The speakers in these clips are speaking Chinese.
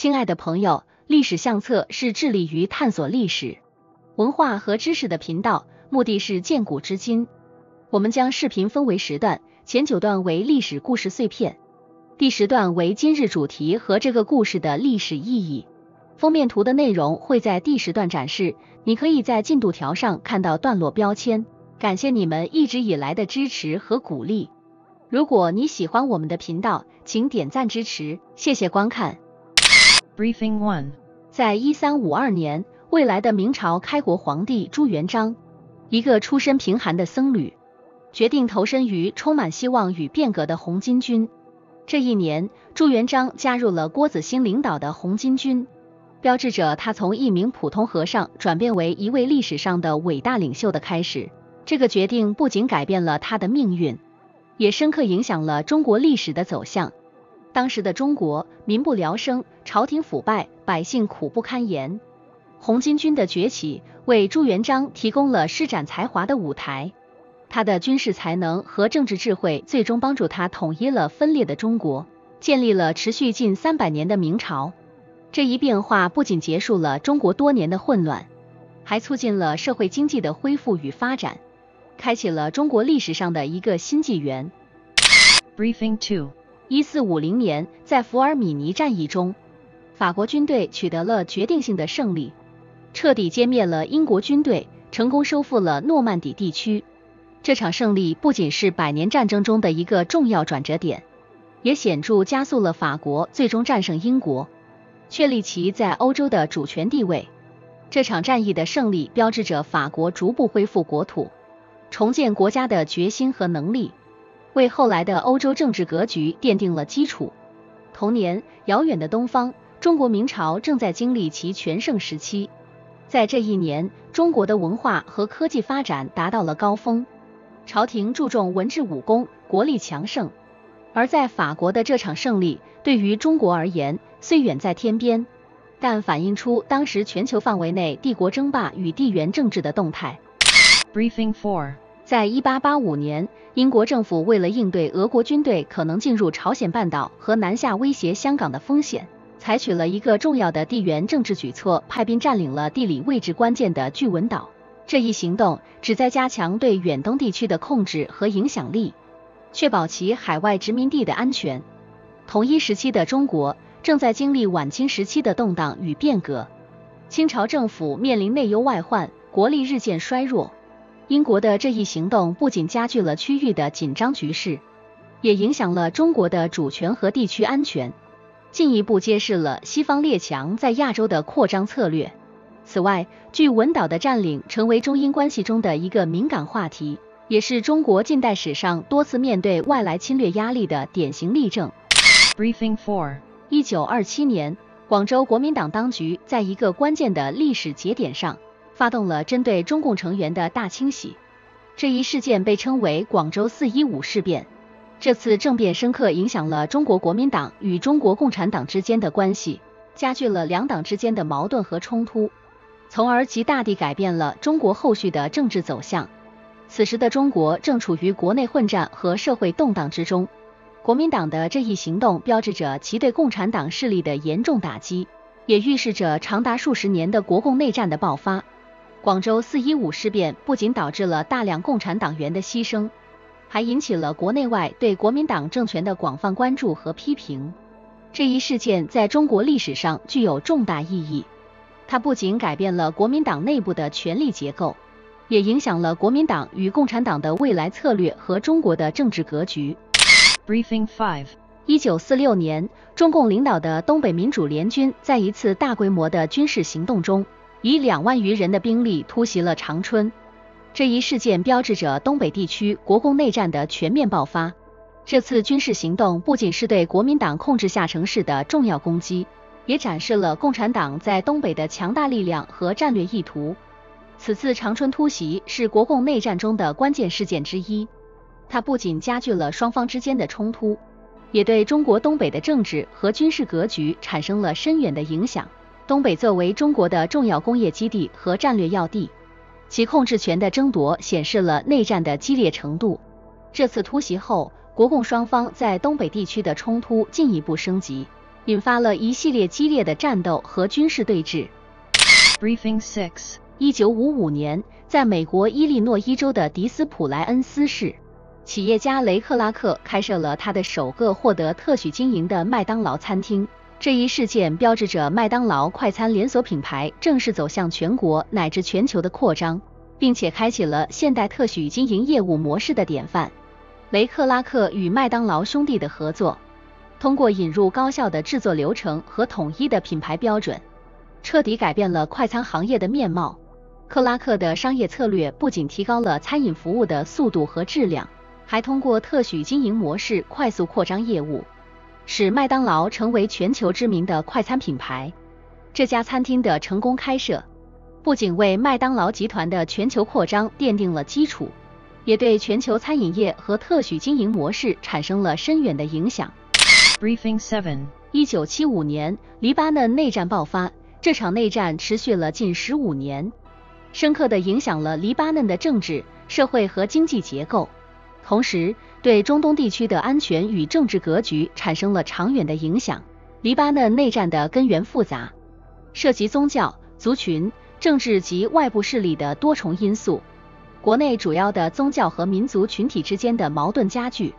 亲爱的朋友，历史相册是致力于探索历史、文化和知识的频道，目的是鉴古知今。我们将视频分为10段，前9段为历史故事碎片，第10段为今日主题和这个故事的历史意义。封面图的内容会在第10段展示，你可以在进度条上看到段落标签。感谢你们一直以来的支持和鼓励。如果你喜欢我们的频道，请点赞支持，谢谢观看。Briefing 1。在1352年，未来的明朝开国皇帝朱元璋，一个出身贫寒的僧侣，决定投身于充满希望与变革的红巾军。这一年，朱元璋加入了郭子兴领导的红巾军，标志着他从一名普通和尚转变为一位历史上的伟大领袖的开始。这个决定不仅改变了他的命运，也深刻影响了中国历史的走向。当时的中国民不聊生，朝廷腐败，百姓苦不堪言。红巾军的崛起为朱元璋提供了施展才华的舞台，他的军事才能和政治智慧最终帮助他统一了分裂的中国，建立了持续近300年的明朝。这一变化不仅结束了中国多年的混乱，还促进了社会经济的恢复与发展，开启了中国历史上的一个新纪元。Briefing 2。1450年，在福尔米尼战役中，法国军队取得了决定性的胜利，彻底歼灭了英国军队，成功收复了诺曼底地区。这场胜利不仅是100年战争中的一个重要转折点，也显著加速了法国最终战胜英国，确立其在欧洲的主权地位。这场战役的胜利标志着法国逐步恢复国土、重建国家的决心和能力，为后来的欧洲政治格局奠定了基础。同年，遥远的东方，中国明朝正在经历其全盛时期。在这一年，中国的文化和科技发展达到了高峰，朝廷注重文治武功，国力强盛。而在法国的这场胜利，对于中国而言，虽远在天边，但反映出当时全球范围内帝国争霸与地缘政治的动态。Briefing 4。在1885年，英国政府为了应对俄国军队可能进入朝鲜半岛和南下威胁香港的风险，采取了一个重要的地缘政治举措，派兵占领了地理位置关键的巨文岛。这一行动旨在加强对远东地区的控制和影响力，确保其海外殖民地的安全。同一时期的中国正在经历晚清时期的动荡与变革，清朝政府面临内忧外患，国力日渐衰弱。英国的这一行动不仅加剧了区域的紧张局势，也影响了中国的主权和地区安全，进一步揭示了西方列强在亚洲的扩张策略。此外，巨文岛的占领成为中英关系中的一个敏感话题，也是中国近代史上多次面对外来侵略压力的典型例证。Briefing 4。1927年，广州国民党当局在一个关键的历史节点上发动了针对中共成员的大清洗。这一事件被称为广州415事变。这次政变深刻影响了中国国民党与中国共产党之间的关系，加剧了两党之间的矛盾和冲突，从而极大地改变了中国后续的政治走向。此时的中国正处于国内混战和社会动荡之中，国民党的这一行动标志着其对共产党势力的严重打击，也预示着长达数十年的国共内战的爆发。广州415事变不仅导致了大量共产党员的牺牲，还引起了国内外对国民党政权的广泛关注和批评。这一事件在中国历史上具有重大意义，它不仅改变了国民党内部的权力结构，也影响了国民党与共产党的未来策略和中国的政治格局。Briefing 5。1946年，中共领导的东北民主联军在一次大规模的军事行动中，以2万余人的兵力突袭了长春。这一事件标志着东北地区国共内战的全面爆发。这次军事行动不仅是对国民党控制下城市的重要攻击，也展示了共产党在东北的强大力量和战略意图。此次长春突袭是国共内战中的关键事件之一，它不仅加剧了双方之间的冲突，也对中国东北的政治和军事格局产生了深远的影响。东北作为中国的重要工业基地和战略要地，其控制权的争夺显示了内战的激烈程度。这次突袭后，国共双方在东北地区的冲突进一步升级，引发了一系列激烈的战斗和军事对峙。Briefing 6. 1955年，在美国伊利诺伊州的迪斯普莱恩斯市，企业家雷克拉克开设了他的首个获得特许经营的麦当劳餐厅。这一事件标志着麦当劳快餐连锁品牌正式走向全国乃至全球的扩张，并且开启了现代特许经营业务模式的典范。雷克拉克与麦当劳兄弟的合作，通过引入高效的制作流程和统一的品牌标准，彻底改变了快餐行业的面貌。克拉克的商业策略不仅提高了餐饮服务的速度和质量，还通过特许经营模式快速扩张业务，使麦当劳成为全球知名的快餐品牌。这家餐厅的成功开设，不仅为麦当劳集团的全球扩张奠定了基础，也对全球餐饮业和特许经营模式产生了深远的影响。Briefing 7. 1975年，黎巴嫩内战爆发，这场内战持续了近15年，深刻地影响了黎巴嫩的政治、社会和经济结构，同时对中东地区的安全与政治格局产生了长远的影响。黎巴嫩内战的根源复杂，涉及宗教、族群、政治及外部势力的多重因素。国内主要的宗教和民族群体之间的矛盾加剧，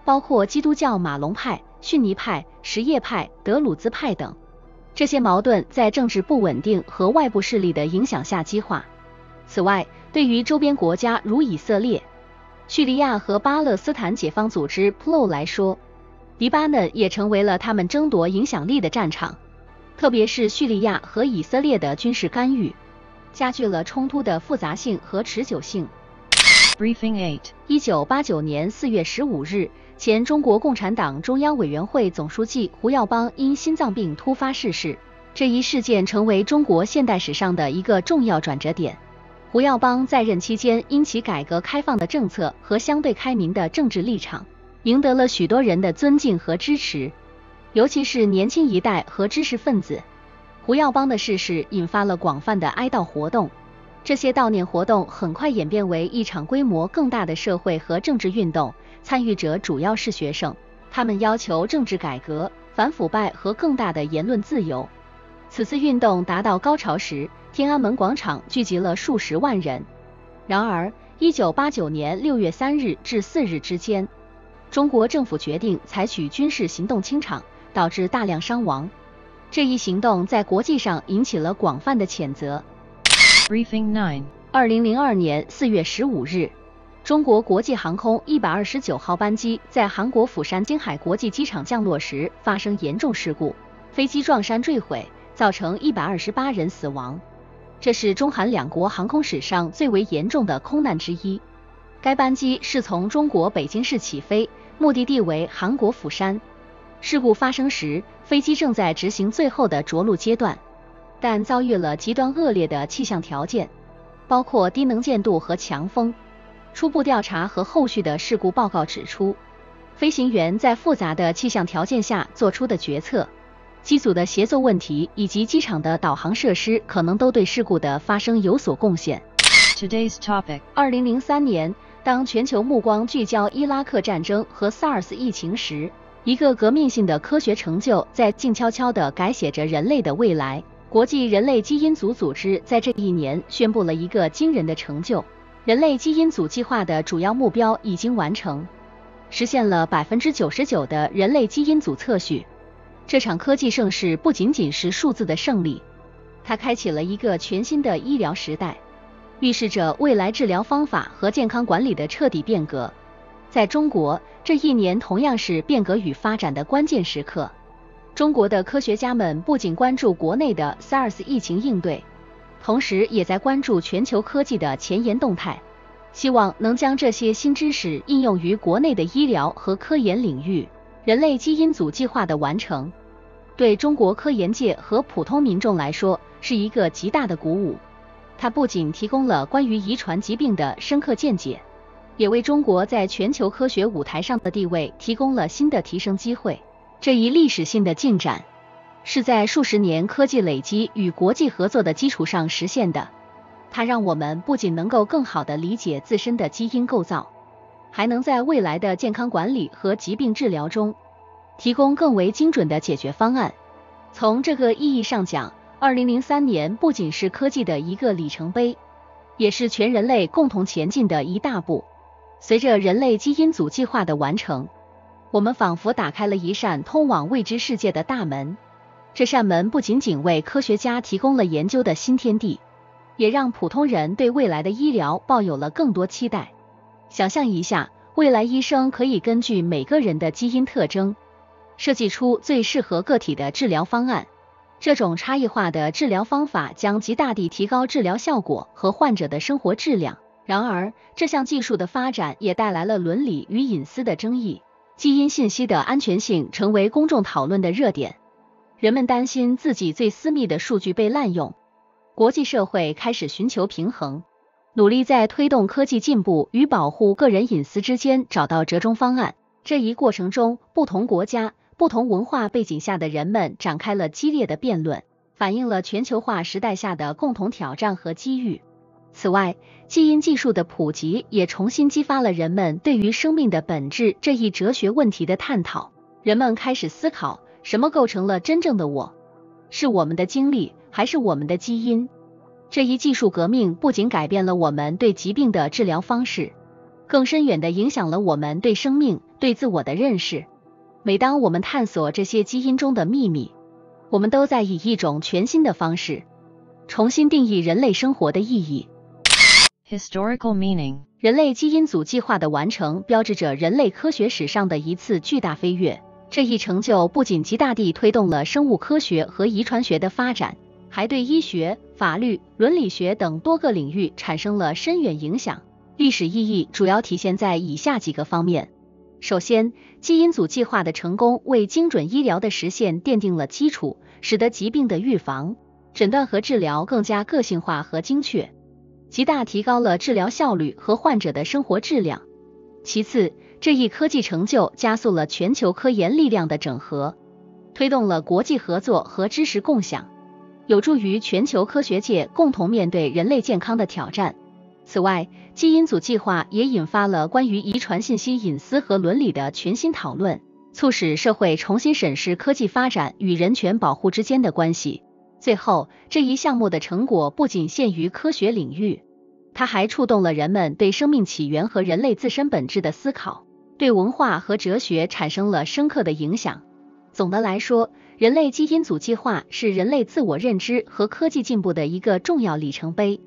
包括基督教马龙派、逊尼派、什叶派、德鲁兹派等。这些矛盾在政治不稳定和外部势力的影响下激化。此外，对于周边国家如以色列、叙利亚和巴勒斯坦解放组织 PLO 来说，黎巴嫩也成为了他们争夺影响力的战场。特别是叙利亚和以色列的军事干预，加剧了冲突的复杂性和持久性。Briefing 8. 1989年4月15日，前中国共产党中央委员会总书记胡耀邦因心脏病突发逝世。这一事件成为中国现代史上的一个重要转折点。胡耀邦在任期间，因其改革开放的政策和相对开明的政治立场，赢得了许多人的尊敬和支持，尤其是年轻一代和知识分子。胡耀邦的逝世引发了广泛的哀悼活动，这些悼念活动很快演变为一场规模更大的社会和政治运动，参与者主要是学生，他们要求政治改革、反腐败和更大的言论自由。此次运动达到高潮时，天安门广场聚集了数十万人。然而，1989年6月3日至4日之间，中国政府决定采取军事行动清场，导致大量伤亡。这一行动在国际上引起了广泛的谴责。Briefing 9. 2002年4月15日，中国国际航空129号班机在韩国釜山金海国际机场降落时发生严重事故，飞机撞山坠毁，造成128人死亡。这是中韩两国航空史上最为严重的空难之一。该班机是从中国北京市起飞，目的地为韩国釜山。事故发生时，飞机正在执行最后的着陆阶段，但遭遇了极端恶劣的气象条件，包括低能见度和强风。初步调查和后续的事故报告指出，飞行员在复杂的气象条件下做出的决策、机组的协作问题以及机场的导航设施可能都对事故的发生有所贡献。Today's topic. 2003年，当全球目光聚焦伊拉克战争和 SARS 疫情时，一个革命性的科学成就在静悄悄地改写着人类的未来。国际人类基因组组织在这一年宣布了一个惊人的成就：人类基因组计划的主要目标已经完成，实现了99%的人类基因组测序。这场科技盛世不仅仅是数字的胜利，它开启了一个全新的医疗时代，预示着未来治疗方法和健康管理的彻底变革。在中国，这一年同样是变革与发展的关键时刻。中国的科学家们不仅关注国内的 SARS 疫情应对，同时也在关注全球科技的前沿动态，希望能将这些新知识应用于国内的医疗和科研领域。人类基因组计划的完成，对中国科研界和普通民众来说是一个极大的鼓舞。它不仅提供了关于遗传疾病的深刻见解，也为中国在全球科学舞台上的地位提供了新的提升机会。这一历史性的进展，是在数十年科技累积与国际合作的基础上实现的。它让我们不仅能够更好地理解自身的基因构造，还能在未来的健康管理和疾病治疗中提供更为精准的解决方案。从这个意义上讲，2003年不仅是科技的一个里程碑，也是全人类共同前进的一大步。随着人类基因组计划的完成，我们仿佛打开了一扇通往未知世界的大门。这扇门不仅仅为科学家提供了研究的新天地，也让普通人对未来的医疗抱有了更多期待。想象一下，未来医生可以根据每个人的基因特征，设计出最适合个体的治疗方案。这种差异化的治疗方法将极大地提高治疗效果和患者的生活质量。然而，这项技术的发展也带来了伦理与隐私的争议，基因信息的安全性成为公众讨论的热点。人们担心自己最私密的数据被滥用，国际社会开始寻求平衡，努力在推动科技进步与保护个人隐私之间找到折中方案。这一过程中，不同国家、不同文化背景下的人们展开了激烈的辩论，反映了全球化时代下的共同挑战和机遇。此外，基因技术的普及也重新激发了人们对于生命的本质这一哲学问题的探讨。人们开始思考，什么构成了真正的我？是我们的经历，还是我们的基因？这一技术革命不仅改变了我们对疾病的治疗方式，更深远地影响了我们对生命、对自我的认识。每当我们探索这些基因中的秘密，我们都在以一种全新的方式，重新定义人类生活的意义。Historical meaning. 人类基因组计划的完成，标志着人类科学史上的一次巨大飞跃。这一成就不仅极大地推动了生物科学和遗传学的发展，还对医学、法律、伦理学等多个领域产生了深远影响。历史意义主要体现在以下几个方面。首先，基因组计划的成功为精准医疗的实现奠定了基础，使得疾病的预防、诊断和治疗更加个性化和精确，极大提高了治疗效率和患者的生活质量。其次，这一科技成就加速了全球科研力量的整合，推动了国际合作和知识共享，有助于全球科学界共同面对人类健康的挑战。此外，基因组计划也引发了关于遗传信息隐私和伦理的全新讨论，促使社会重新审视科技发展与人权保护之间的关系。最后，这一项目的成果不仅限于科学领域，它还触动了人们对生命起源和人类自身本质的思考，对文化和哲学产生了深刻的影响。总的来说，人类基因组计划是人类自我认知和科技进步的一个重要里程碑。